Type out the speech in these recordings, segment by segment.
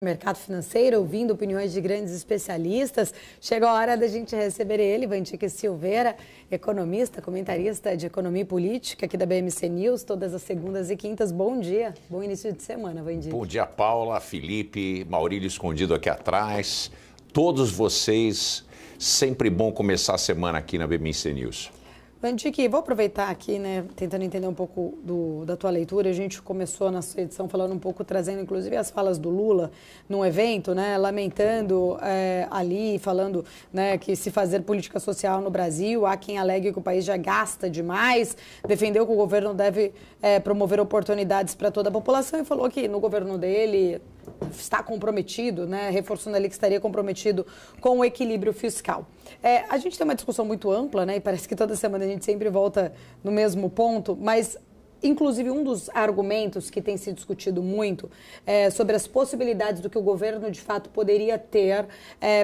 Mercado financeiro, ouvindo opiniões de grandes especialistas. Chega a hora da gente receber ele, Vandique Silveira, economista, comentarista de economia e política aqui da BMC News, todas as segundas e quintas. Bom dia, bom início de semana, Vandique. Bom dia, Paula, Felipe, Maurílio escondido aqui atrás. Todos vocês, sempre bom começar a semana aqui na BMC News. Vandique, vou aproveitar aqui, né, tentando entender um pouco da tua leitura. A gente começou na sua edição falando um pouco, trazendo inclusive as falas do Lula num evento, né, lamentando ali, falando, né, que se fazer política social no Brasil, há quem alegue que o país já gasta demais, defendeu que o governo deve promover oportunidades para toda a população e falou que no governo dele está comprometido, né, reforçando ali que estaria comprometido com o equilíbrio fiscal. A gente tem uma discussão muito ampla, né, e parece que toda semana a gente sempre volta no mesmo ponto, mas inclusive um dos argumentos que tem se discutido muito é sobre as possibilidades do que o governo de fato poderia ter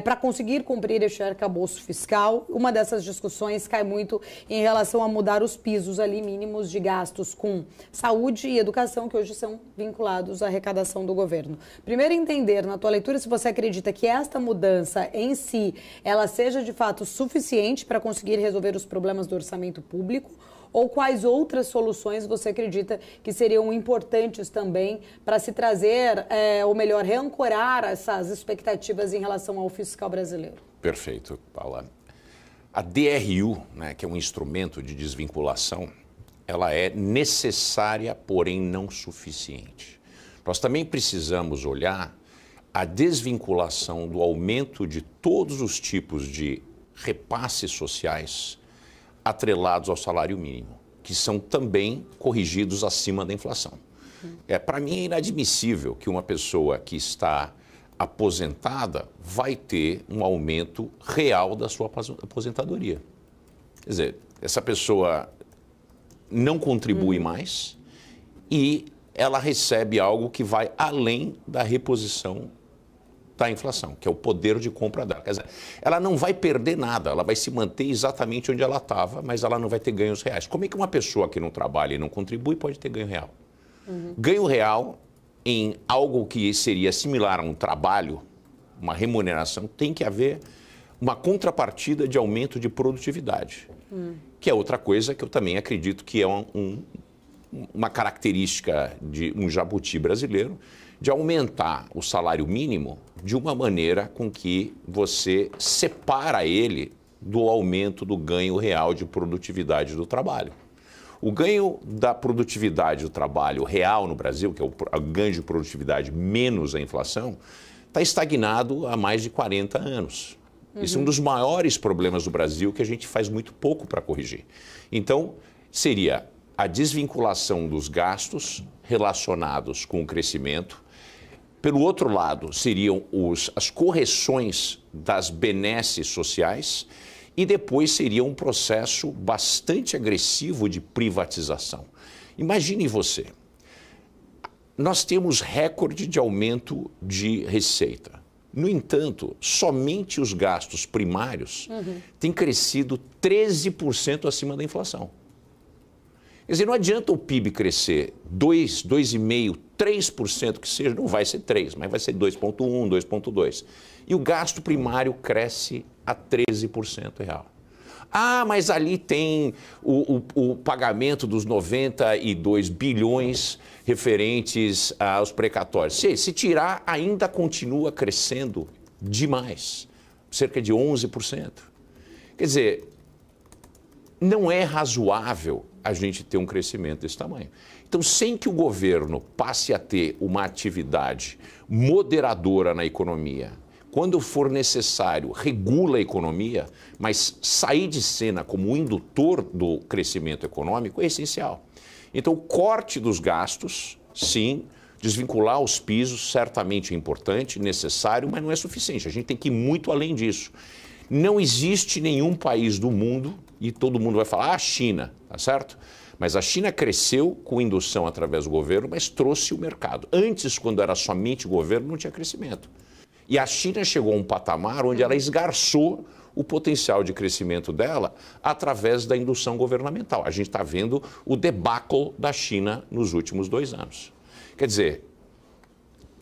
para conseguir cumprir este arcabouço fiscal. Uma dessas discussões cai muito em relação a mudar os pisos ali mínimos de gastos com saúde e educação, que hoje são vinculados à arrecadação do governo. Primeiro, entender na tua leitura se você acredita que esta mudança em si, ela seja de fato suficiente para conseguir resolver os problemas do orçamento público, ou quais outras soluções você acredita que seriam importantes também para se trazer, ou melhor, reancorar essas expectativas em relação ao fiscal brasileiro? Perfeito, Paula. A DRU, né, que é um instrumento de desvinculação, ela é necessária, porém não suficiente. Nós também precisamos olhar a desvinculação do aumento de todos os tipos de repasses sociais atrelados ao salário mínimo, que são também corrigidos acima da inflação. Para mim é inadmissível que uma pessoa que está aposentada vai ter um aumento real da sua aposentadoria. Quer dizer, essa pessoa não contribui mais e ela recebe algo que vai além da reposição da inflação, que é o poder de compra dela. Quer dizer, ela não vai perder nada, ela vai se manter exatamente onde ela estava, mas ela não vai ter ganhos reais. Como é que uma pessoa que não trabalha e não contribui pode ter ganho real? Ganho real em algo que seria similar a um trabalho, uma remuneração, tem que haver uma contrapartida de aumento de produtividade, que é outra coisa que eu também acredito que é uma característica de um jabuti brasileiro, de aumentar o salário mínimo de uma maneira com que você separa ele do aumento do ganho real de produtividade do trabalho. O ganho da produtividade do trabalho real no Brasil, que é o ganho de produtividade menos a inflação, está estagnado há mais de 40 anos. Esse é um dos maiores problemas do Brasil que a gente faz muito pouco para corrigir. Então, seria a desvinculação dos gastos relacionados com o crescimento. Pelo outro lado, seriam as correções das benesses sociais e depois seria um processo bastante agressivo de privatização. Imagine você, nós temos recorde de aumento de receita. No entanto, somente os gastos primários têm crescido 13% acima da inflação. Quer dizer, não adianta o PIB crescer 2, 2,5%, 3% que seja, não vai ser 3%, mas vai ser 2,1%, 2,2%. E o gasto primário cresce a 13% real. Ah, mas ali tem o pagamento dos 92 bilhões referentes aos precatórios. Se tirar, ainda continua crescendo demais, cerca de 11%. Quer dizer, não é razoável a gente ter um crescimento desse tamanho. Então, sem que o governo passe a ter uma atividade moderadora na economia, quando for necessário, regula a economia, mas sair de cena como um indutor do crescimento econômico é essencial. Então, o corte dos gastos, sim, desvincular os pisos, certamente é importante, necessário, mas não é suficiente. A gente tem que ir muito além disso. Não existe nenhum país do mundo, e todo mundo vai falar, a China, tá certo? Mas a China cresceu com indução através do governo, mas trouxe o mercado. Antes, quando era somente o governo, não tinha crescimento. E a China chegou a um patamar onde ela esgarçou o potencial de crescimento dela através da indução governamental. A gente está vendo o debacle da China nos últimos 2 anos. Quer dizer,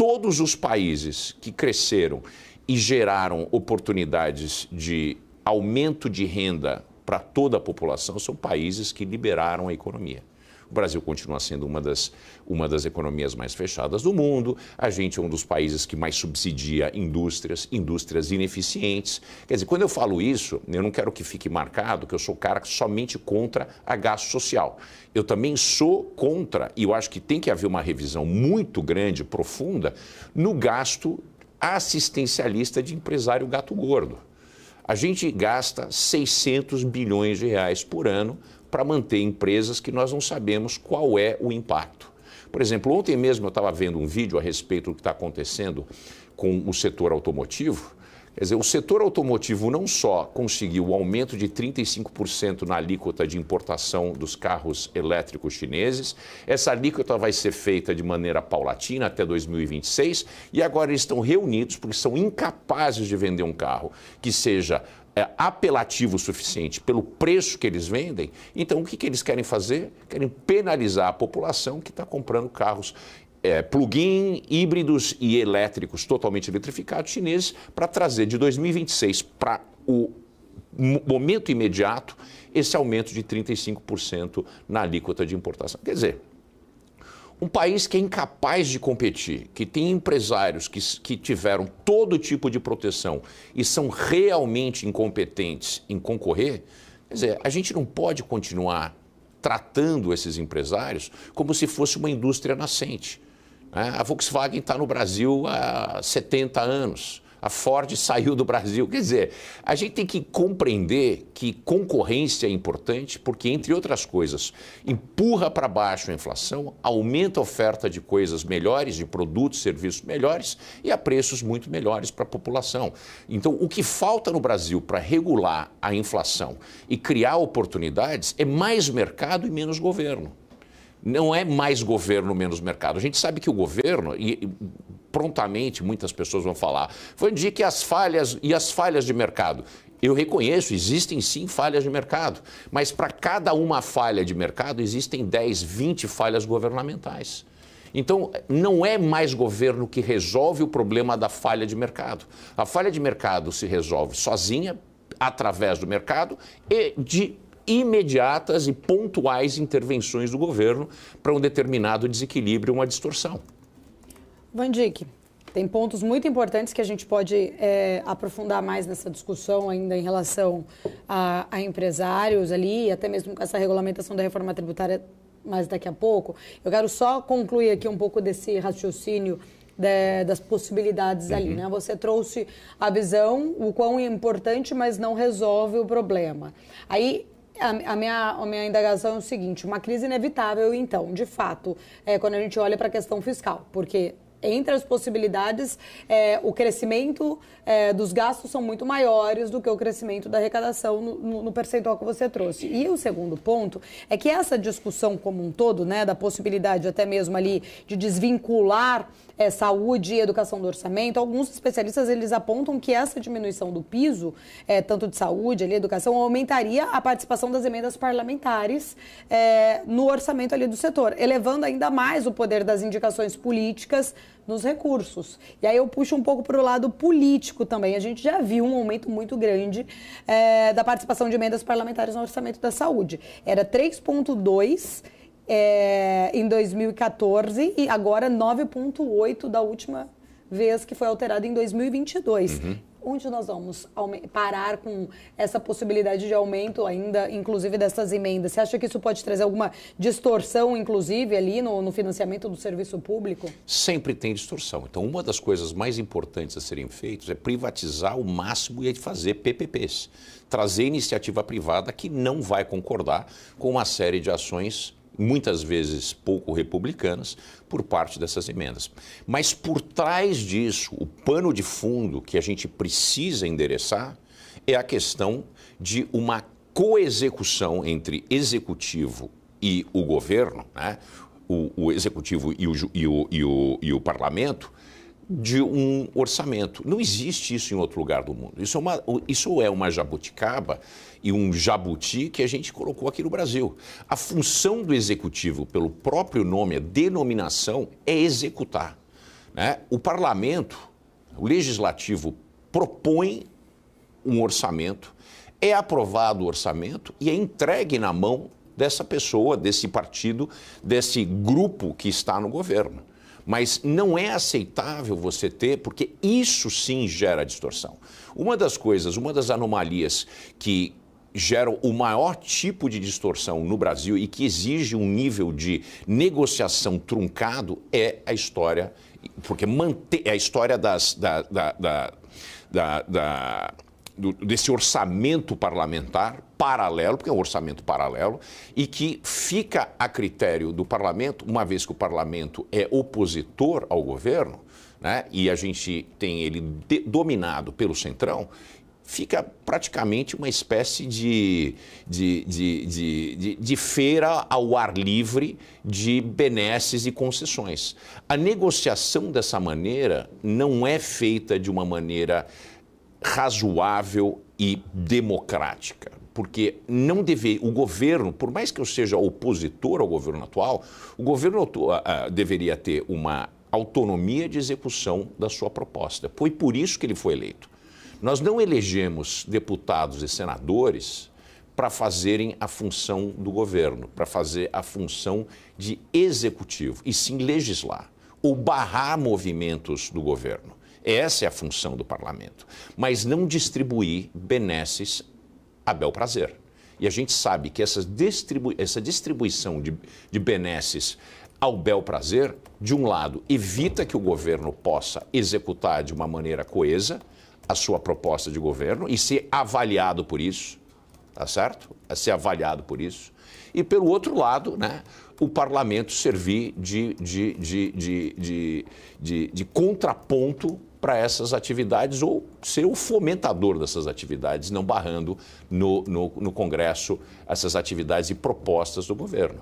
todos os países que cresceram e geraram oportunidades de aumento de renda para toda a população são países que liberaram a economia. O Brasil continua sendo uma das economias mais fechadas do mundo. A gente é um dos países que mais subsidia indústrias ineficientes. Quer dizer, quando eu falo isso, eu não quero que fique marcado que eu sou cara somente contra a gasto social. Eu também sou contra, e eu acho que tem que haver uma revisão muito grande, profunda, no gasto assistencialista de empresário gato gordo. A gente gasta 600 bilhões de reais por ano para manter empresas que nós não sabemos qual é o impacto. Por exemplo, ontem mesmo eu estava vendo um vídeo a respeito do que está acontecendo com o setor automotivo. Quer dizer, o setor automotivo não só conseguiu o aumento de 35% na alíquota de importação dos carros elétricos chineses, essa alíquota vai ser feita de maneira paulatina até 2026 e agora eles estão reunidos porque são incapazes de vender um carro que seja apelativo o suficiente pelo preço que eles vendem. Então, o que eles querem fazer? Querem penalizar a população que está comprando carros plug-in, híbridos e elétricos totalmente eletrificados chineses para trazer de 2026 para o momento imediato esse aumento de 35% na alíquota de importação. Quer dizer, um país que é incapaz de competir, que tem empresários que tiveram todo tipo de proteção e são realmente incompetentes em concorrer, quer dizer, a gente não pode continuar tratando esses empresários como se fosse uma indústria nascente. A Volkswagen está no Brasil há 70 anos. A Ford saiu do Brasil. Quer dizer, a gente tem que compreender que concorrência é importante porque, entre outras coisas, empurra para baixo a inflação, aumenta a oferta de coisas melhores, de produtos e serviços melhores e a preços muito melhores para a população. Então, o que falta no Brasil para regular a inflação e criar oportunidades é mais mercado e menos governo. Não é mais governo, menos mercado. A gente sabe que o governo, e prontamente muitas pessoas vão falar, foi dizer que as falhas de mercado. Eu reconheço, existem sim falhas de mercado, mas para cada uma falha de mercado existem 10, 20 falhas governamentais. Então, não é mais governo que resolve o problema da falha de mercado. A falha de mercado se resolve sozinha, através do mercado e de imediatas e pontuais intervenções do governo para um determinado desequilíbrio, uma distorção. Van Dijk, tem pontos muito importantes que a gente pode aprofundar mais nessa discussão ainda em relação a empresários ali, até mesmo com essa regulamentação da reforma tributária mais daqui a pouco. Eu quero só concluir aqui um pouco desse raciocínio das possibilidades ali, né? Você trouxe a visão, o quão é importante, mas não resolve o problema. Aí, a minha indagação é o seguinte, uma crise inevitável, então, de fato, quando a gente olha para a questão fiscal, porque entre as possibilidades, o crescimento dos gastos são muito maiores do que o crescimento da arrecadação no percentual que você trouxe. E o segundo ponto é que essa discussão como um todo, né, da possibilidade até mesmo ali de desvincular saúde e educação do orçamento, alguns especialistas eles apontam que essa diminuição do piso, tanto de saúde, ali, educação, aumentaria a participação das emendas parlamentares no orçamento ali do setor, elevando ainda mais o poder das indicações políticas nos recursos. E aí eu puxo um pouco para o lado político também. A gente já viu um aumento muito grande da participação de emendas parlamentares no orçamento da saúde. Era 3,2 em 2014 e agora 9,8 da última vez que foi alterado em 2022. Onde nós vamos parar com essa possibilidade de aumento ainda, inclusive, dessas emendas? Você acha que isso pode trazer alguma distorção, inclusive, ali no financiamento do serviço público? Sempre tem distorção. Então, uma das coisas mais importantes a serem feitas é privatizar o máximo e fazer PPPs. Trazer iniciativa privada que não vai concordar com uma série de ações muitas vezes pouco republicanas, por parte dessas emendas. Mas por trás disso, o pano de fundo que a gente precisa endereçar é a questão de uma coexecução entre executivo e o governo, né? O executivo e o parlamento, de um orçamento. Não existe isso em outro lugar do mundo. Isso é uma jabuticaba e um jabuti que a gente colocou aqui no Brasil. A função do executivo, pelo próprio nome, a denominação, é executar. né? O parlamento, o legislativo, propõe um orçamento, é aprovado o orçamento e é entregue na mão dessa pessoa, desse partido, desse grupo que está no governo. Mas não é aceitável você ter, porque isso sim gera distorção. Uma das coisas, uma das anomalias que geram o maior tipo de distorção no Brasil e que exige um nível de negociação truncado é a história, porque é a história desse orçamento parlamentar paralelo, porque é um orçamento paralelo, e que fica a critério do parlamento, uma vez que o parlamento é opositor ao governo, né, e a gente tem ele dominado pelo Centrão, fica praticamente uma espécie de feira ao ar livre de benesses e concessões. A negociação dessa maneira não é feita de uma maneira razoável e democrática, porque o governo, por mais que eu seja opositor ao governo atual, o governo deveria ter uma autonomia de execução da sua proposta. Foi por isso que ele foi eleito. Nós não elegemos deputados e senadores para fazerem a função do governo, para fazer a função de executivo, e sim legislar ou barrar movimentos do governo. Essa é a função do parlamento, mas não distribuir benesses a bel prazer. E a gente sabe que essa distribuição de benesses ao bel prazer, de um lado, evita que o governo possa executar de uma maneira coesa a sua proposta de governo e ser avaliado por isso, tá certo? A ser avaliado por isso. E, pelo outro lado, né, o parlamento servir de contraponto para essas atividades ou ser o fomentador dessas atividades, não barrando no Congresso essas atividades e propostas do governo.